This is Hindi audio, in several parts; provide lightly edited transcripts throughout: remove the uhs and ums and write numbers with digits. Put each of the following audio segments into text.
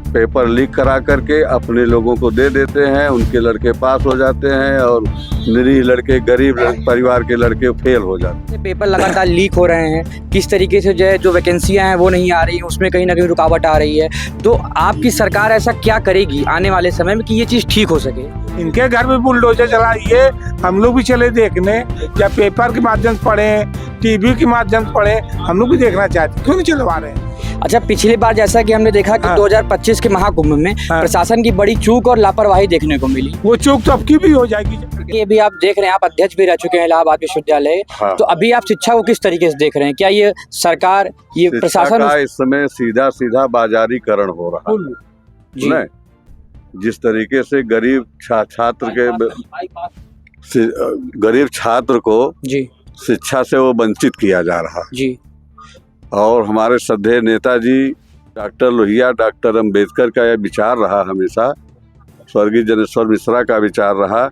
पेपर लीक करा करके अपने लोगों को दे देते हैं, उनके लड़के पास हो जाते हैं और निरीह लड़के, गरीब परिवार के लड़के फेल हो जाते हैं। पेपर लगातार लीक हो रहे हैं, किस तरीके से जो वैकेंसियां हैं वो नहीं आ रही हैं, उसमें कहीं ना कहीं रुकावट आ रही है। तो आपकी सरकार ऐसा क्या करेगी आने वाले समय में कि ये चीज़ ठीक हो सके? इनके घर में बुलडोजर चलाइए, हम लोग भी चले देखने, या पेपर के माध्यम से पढ़ें, टीवी के माध्यम से पढ़ें, हम लोग भी देखना चाहते, क्यों नहीं चलवा रहे हैं? अच्छा, पिछली बार जैसा कि हमने देखा कि 2025 के महाकुंभ में प्रशासन की बड़ी चूक और लापरवाही देखने को मिली। वो चूक तो अब की भी हो जाएगी। ये भी आप देख रहे हैं, आप अध्यक्ष भी रह चुके हैं इलाहाबाद विश्वविद्यालय। तो अभी आप शिक्षा को किस तरीके से देख रहे हैं? क्या ये सरकार, ये प्रशासन का इस समय सीधा सीधा बाजारीकरण हो रहा है नहीं? जिस तरीके से गरीब छात्र को शिक्षा से वो वंचित किया जा रहा जी। और हमारे श्रद्धेय नेताजी डॉक्टर लोहिया, डॉक्टर अम्बेडकर का यह विचार रहा हमेशा, स्वर्गीय जनेश्वर मिश्रा का विचार रहा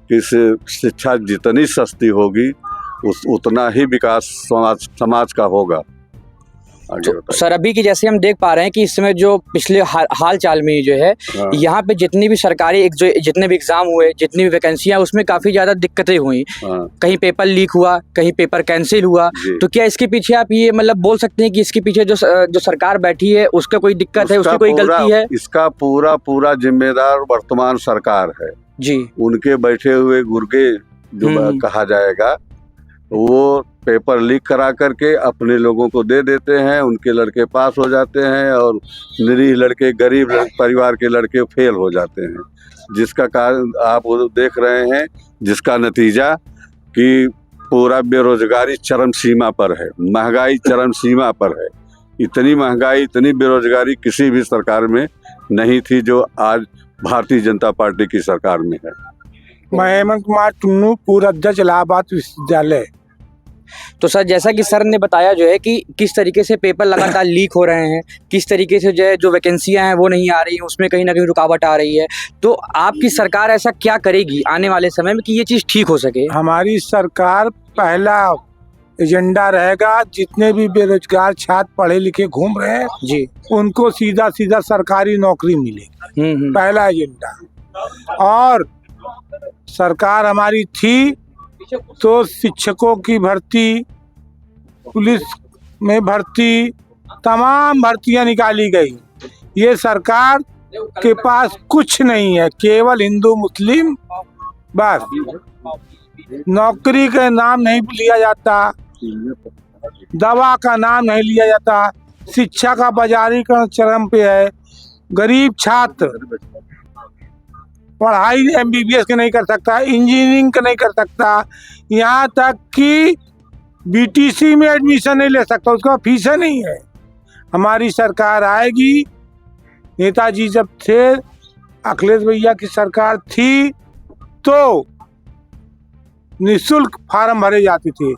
कि शिक्षा जितनी सस्ती होगी उतना ही विकास समाज का होगा। तो सर, अभी की जैसे हम देख पा रहे हैं कि इस समय जो पिछले हाल चाल में जो है, यहाँ पे जितनी भी सरकारी जितने भी एग्जाम हुए, जितनी भी वैकेंसियां, उसमें काफी ज्यादा दिक्कतें हुई। कहीं पेपर लीक हुआ, कहीं पेपर कैंसिल हुआ। तो क्या इसके पीछे आप ये मतलब बोल सकते हैं कि इसके पीछे जो सरकार बैठी है उसका कोई दिक्कत है, उसकी कोई गलती है? इसका पूरा जिम्मेदार वर्तमान सरकार है जी। उनके बैठे हुए गुर्गे जो कहा जाएगा, वो पेपर लीक करा करके अपने लोगों को दे देते हैं, उनके लड़के पास हो जाते हैं और निरीह लड़के, गरीब परिवार के लड़के फेल हो जाते हैं। जिसका कारण आप देख रहे हैं, जिसका नतीजा कि पूरा बेरोजगारी चरम सीमा पर है, महंगाई चरम सीमा पर है। इतनी महंगाई, इतनी बेरोजगारी किसी भी सरकार में नहीं थी जो आज भारतीय जनता पार्टी की सरकार में है। मैं हेमंत कुमार टुन्नू, पूर्व अध्यक्ष इलाहाबाद विश्वविद्यालय। तो सर, जैसा कि सर ने बताया जो है कि किस तरीके से पेपर लगातार लीक हो रहे हैं, किस तरीके से जो वैकेंसियां हैं वो नहीं आ रही हैं, उसमें कहीं ना कहीं रुकावट आ रही है। तो आपकी सरकार ऐसा क्या करेगी आने वाले समय में कि ये चीज़ ठीक हो सके? हमारी सरकार पहला एजेंडा रहेगा, जितने भी बेरोजगार छात्र पढ़े लिखे घूम रहे हैं जी, उनको सीधा सीधा सरकारी नौकरी मिलेगी, पहला एजेंडा। और सरकार हमारी थी तो शिक्षकों की भर्ती, पुलिस में भर्ती, तमाम भर्तियां निकाली गई। ये सरकार के पास कुछ नहीं है, केवल हिंदू मुस्लिम बस। नौकरी का नाम नहीं लिया जाता, दवा का नाम नहीं लिया जाता, शिक्षा का बाजारीकरण चरम पे है। गरीब छात्र पढ़ाई MBBS के नहीं कर सकता, इंजीनियरिंग का नहीं कर सकता, यहाँ तक कि BTC में एडमिशन नहीं ले सकता, उसका फीस नहीं है। हमारी सरकार आएगी, नेताजी जब थे, अखिलेश भैया की सरकार थी तो निःशुल्क फार्म भरे जाते थे।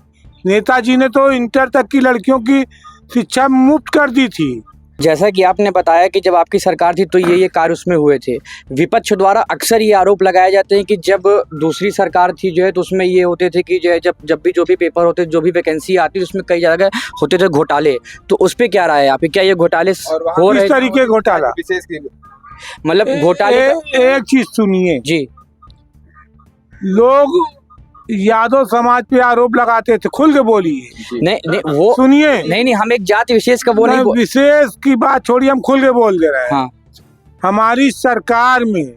नेताजी ने तो इंटर तक की लड़कियों की शिक्षा मुफ्त कर दी थी। जैसा कि आपने बताया कि जब आपकी सरकार थी तो ये कार्य उसमें हुए थे। विपक्ष द्वारा अक्सर ये आरोप लगाए जाते हैं कि जब दूसरी सरकार थी जो है तो उसमें ये होते थे कि जब भी जो भी पेपर होते, जो भी वैकेंसी आती, उसमें कई जगह होते थे घोटाले। तो उस पर क्या राय है आपकी? क्या ये घोटाले हो रहे? इस तरीके घोटाला, मतलब घोटाले। एक चीज सुनिए जी, लोग यादव समाज पे आरोप लगाते थे, खुल के बोलिए। नहीं वो सुनिए, नहीं, हम एक जाति विशेष का वो नहीं, विशेष की बात छोड़िए, हम खुल के बोल दे रहे हैं। हाँ। हमारी सरकार में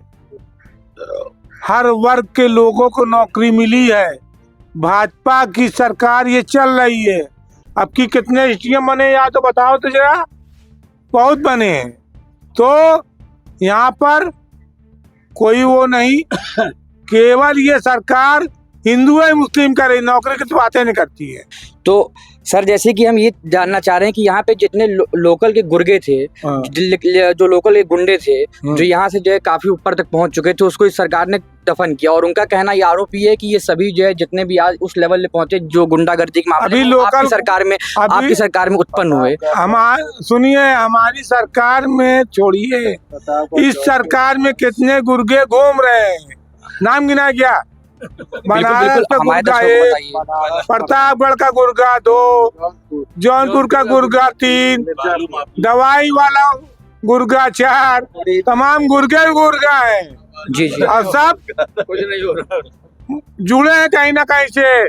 हर वर्ग के लोगों को नौकरी मिली है। भाजपा की सरकार ये चल रही है। अब की कितने SDM बने या तो बताओ तो जरा। बहुत बने हैं। तो यहाँ पर कोई वो नहीं, केवल ये सरकार हिंदू है मुस्लिम का नौकरी की तो बातें नहीं करती है। तो सर, जैसे कि हम ये जानना चाह रहे हैं कि यहाँ पे जितने लोकल के गुर्गे थे, जो लोकल के गुंडे थे, जो यहाँ से जो है काफी ऊपर तक पहुँच चुके थे, उसको इस सरकार ने दफन किया। और उनका कहना ये आरोप ये है कि ये सभी जो है जितने भी आज उस लेवल पे पहुँचे, जो गुंडागर्दी के मामले आपकी सरकार में उत्पन्न हुए। सुनिए, हमारी सरकार में छोड़िए, इस सरकार में कितने गुर्गे घूम रहे हैं, नाम गिना गया। बनारस का गुर्गा 1, प्रतापगढ़ का गुर्गा 2, जौनपुर का गुर्गा 3, दवाई वाला गुर्गा चार, तमाम गुर्गा है जी जी। और सब जुड़े हैं कहीं ना कहीं से।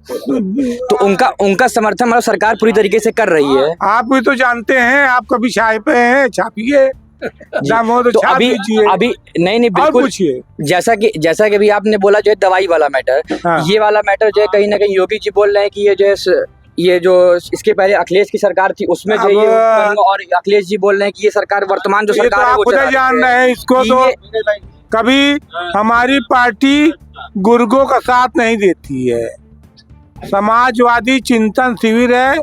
तो उनका समर्थन मतलब सरकार पूरी तरीके से कर रही है। आप भी तो जानते हैं, आप कभी छापे हैं, छापिए, दम हो तो छाप लीजिए। अभी नहीं बिल्कुल। जैसा कि अभी आपने बोला जो है दवाई वाला मैटर, ये वाला मैटर जो है कहीं ना कहीं योगी जी बोल रहे हैं कि ये जो इसके पहले अखिलेश की सरकार थी उसमें जो ये, और अखिलेश जी बोल रहे हैं कि ये सरकार वर्तमान जो सरकार है वो खुद जान रहे हैं इसको। तो कभी हमारी पार्टी गुर्गों का साथ नहीं देती है। समाजवादी चिंतन शिविर है,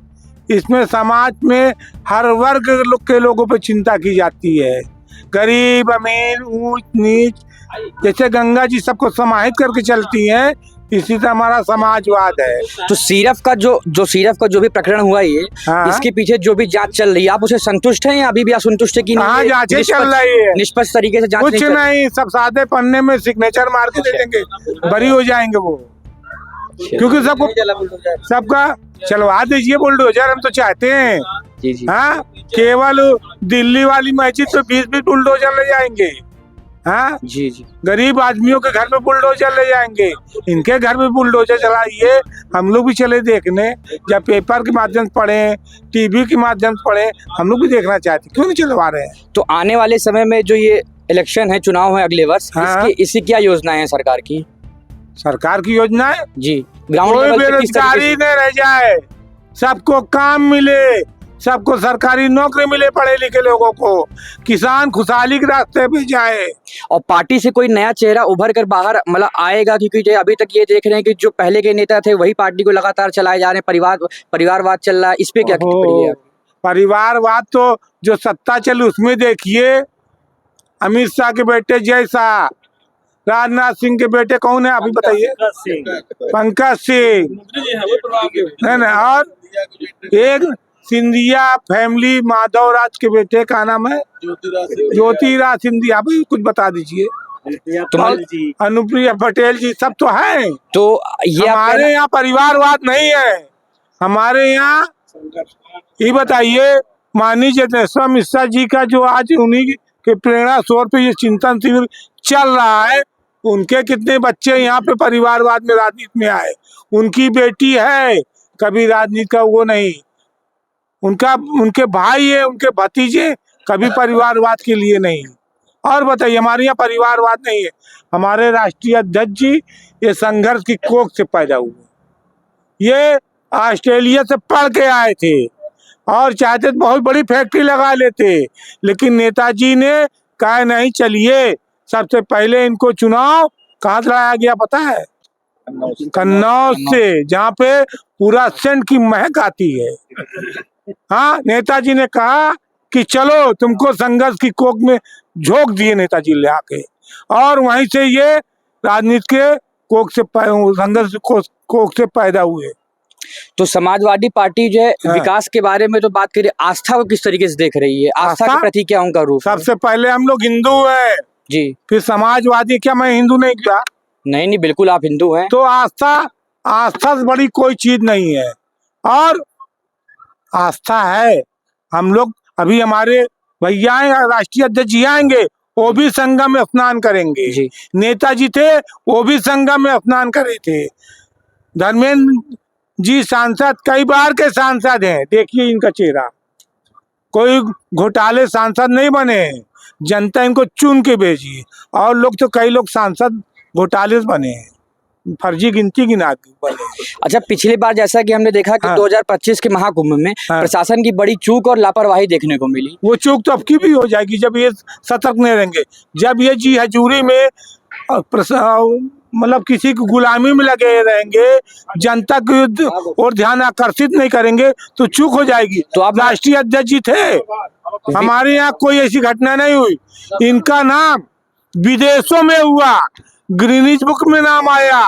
इसमें समाज में हर वर्ग के लोगों पर चिंता की जाती है, गरीब अमीर ऊंच नीच, जैसे गंगा जी सबको समाहित करके चलती हैं, इसी तरह हमारा समाजवाद है। तो सीरफ का जो भी प्रकरण हुआ ये, इसके पीछे जो भी जांच चल रही है, आप उसे संतुष्ट हैं या अभी भी असंतुष्ट है कि नहीं? जांचें चल रही है निष्पक्ष तरीके से जांच कुछ नहीं, सब सादे पन्ने में सिग्नेचर मार के दे देंगे, बरी हो जाएंगे वो, क्योंकि सबका चलवा दीजिए बुलडोजर, हम तो चाहते हैं। जी जी। हाँ, केवल दिल्ली वाली मस्जिद पे 20 बुलडोजर ले जाएंगे। हाँ जी जी। गरीब आदमियों के घर में बुलडोजर ले जाएंगे, इनके घर में बुलडोजर चलाइए, हम लोग भी चले देखने। जब पेपर के माध्यम से पढ़े, टीवी के माध्यम से पढ़े, हम लोग भी देखना चाहते, क्यों नहीं चलवा रहे हैं? तो आने वाले समय में जो ये इलेक्शन है, चुनाव है अगले वर्ष, इसकी क्या योजनाएं हैं सरकार की? सरकार की योजना है जी, कोई बेरोजगारी न रह जाए, सबको काम मिले, सबको सरकारी नौकरी मिले, पढ़े लिखे लोगों को, किसान खुशहाली के रास्ते पे जाए। और पार्टी से कोई नया चेहरा उभर कर बाहर मतलब आएगा, क्योंकि अभी तक ये देख रहे हैं कि जो पहले के नेता थे वही पार्टी को लगातार चलाए जा रहे हैं, परिवारवाद चल रहा है, इस पे क्या है? परिवारवाद तो जो सत्ता चली उसमें देखिए, अमित शाह के बेटे जैसा, राजनाथ सिंह के बेटे कौन है अभी बताइए? पंकज सिंह, नहीं, और एक सिंधिया फैमिली माधवराज के बेटे का नाम है ज्योतिराज सिंधिया, अभी कुछ बता दीजिए। अनुप्रिया पटेल जी, सब तो है। तो ये हमारे यहाँ परिवारवाद नहीं है, हमारे यहाँ ये बताइए, माननीय जनेश्वर मिश्रा जी का जो आज उन्हीं के प्रेरणा स्वर पे ये चिंतन शिविर चल रहा है, उनके कितने बच्चे यहाँ पे परिवारवाद में राजनीति में आए, उनकी बेटी है, कभी राजनीति का वो नहीं, उनके भाई है, उनके भतीजे, कभी परिवारवाद के लिए नहीं। और बताइए, हमारे यहाँ परिवारवाद नहीं है। हमारे राष्ट्रीय अध्यक्ष जी ये संघर्ष की कोख से पैदा हुए, ये ऑस्ट्रेलिया से पढ़ के आए थे और चाहते बहुत बड़ी फैक्ट्री लगा लेते, लेकिन नेताजी ने कहा नहीं, चलिए सबसे पहले इनको चुनाव कहाँ से लाया गया पता है? कन्नौज से, जहाँ पे पूरा सेंट की महक आती है। हाँ, नेताजी ने कहा कि चलो तुमको संघर्ष की कोख में झोंक दिए नेताजी ले आके, और वहीं से ये राजनीति के कोख से संघर्ष कोख से पैदा हुए। तो समाजवादी पार्टी जो है विकास के बारे में तो बात करिए, आस्था को किस तरीके से देख रही है? आस्था के प्रति क्या उनका रूप? सबसे पहले हम लोग हिंदू है जी, फिर समाजवादी। क्या मैं हिंदू नहीं? क्या नहीं, बिल्कुल आप हिंदू हैं। तो आस्था से बड़ी कोई चीज नहीं है, और आस्था है। हम लोग अभी हमारे भैया राष्ट्रीय अध्यक्ष जी आएंगे, वो भी संगम में स्नान करेंगे जी। नेताजी थे, वो भी संगम में स्नान करे थे। धर्मेंद्र जी सांसद, कई बार के सांसद हैं, देखिए इनका चेहरा, कोई घोटाले सांसद नहीं बने, जनता इनको चुन के भेजी। और लोग तो कई लोग सांसद घोटाले बने हैं, फर्जी गिनती गिना बने। अच्छा, पिछली बार जैसा कि हमने देखा कि 2025 के महाकुंभ में प्रशासन की बड़ी चूक और लापरवाही देखने को मिली, वो चूक तो अब की भी हो जाएगी जब ये सतर्क नहीं रहेंगे, जब ये जी हजूरी में मतलब किसी की गुलामी में लगे रहेंगे, जनता की और ध्यान आकर्षित नहीं करेंगे, तो चूक हो जाएगी। तो आप राष्ट्रीय अध्यक्ष जी थे, हमारे यहाँ कोई ऐसी घटना नहीं हुई। इनका नाम विदेशों में हुआ, ग्रीनिज बुक में नाम आया,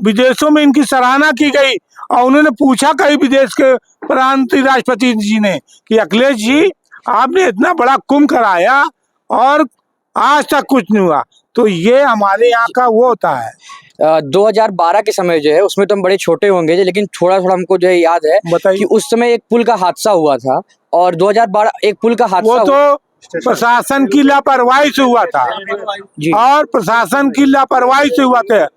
विदेशों में इनकी सराहना की गई, और उन्होंने पूछा कई विदेश के प्रांत राष्ट्रपति जी ने कि अखिलेश जी, आपने इतना बड़ा कुंभ कराया और आज तक कुछ नहीं हुआ, तो ये हमारे यहाँ का वो होता है। 2012 के समय जो है उसमें तो हम बड़े छोटे होंगे, लेकिन थोड़ा थोड़ा हमको जो है याद है कि उस समय एक पुल का हादसा हुआ था, और 2012 एक पुल का हादसा वो तो प्रशासन की लापरवाही से हुआ था, जी। और प्रशासन की लापरवाही से हुआ था।